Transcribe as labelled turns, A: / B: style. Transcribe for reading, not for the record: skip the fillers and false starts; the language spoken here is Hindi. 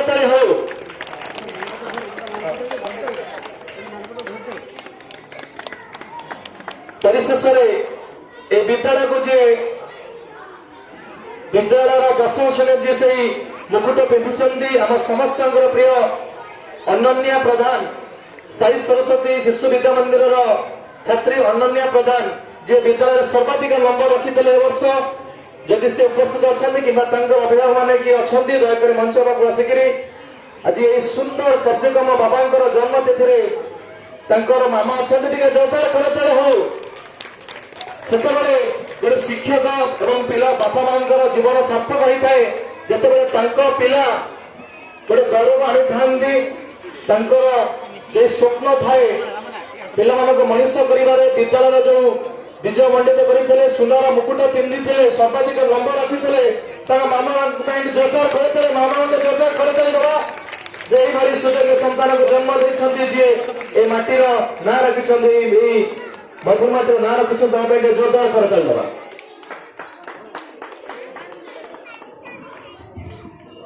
A: करताली हो। परिशेष ए विद्यालय को जे विद्यालय 10 श्रेणी जी से मुकुट पिंधुंट आम समस्त प्रिय अनन्या प्रधान साई सरस्वती शिशु विद्या मंदिर छात्री अनन्या प्रधान जे विद्यालय सर्वाधिक नंबर रखी वर्ष जदि से उपस्थित अच्छा कि अभिभावक मैंने किए अच्छा दयाक मंच पाक आसिक आज ये सुंदर कार्यक्रम बाबा जन्मतिथि मामा अच्छा जोरदार करते हो से गोटे शिक्षक एवं पिला बापा मां जीवन सार्थक होता है जिते पिला गोटे गौरव आनी स्वप्न थाए पिला मनीष कर विद्यालय जो विजय मंडित करते सुनार मुकुट पिंधि सर्वाधिक नंबर रखी मामा जोरदार करते मामा जोरदार करते दवा भाई सुजोग्य संतान को जन्म देते जी ए माटीर ना रखी मधुमाटी ना रखी जोरदार करते दवा।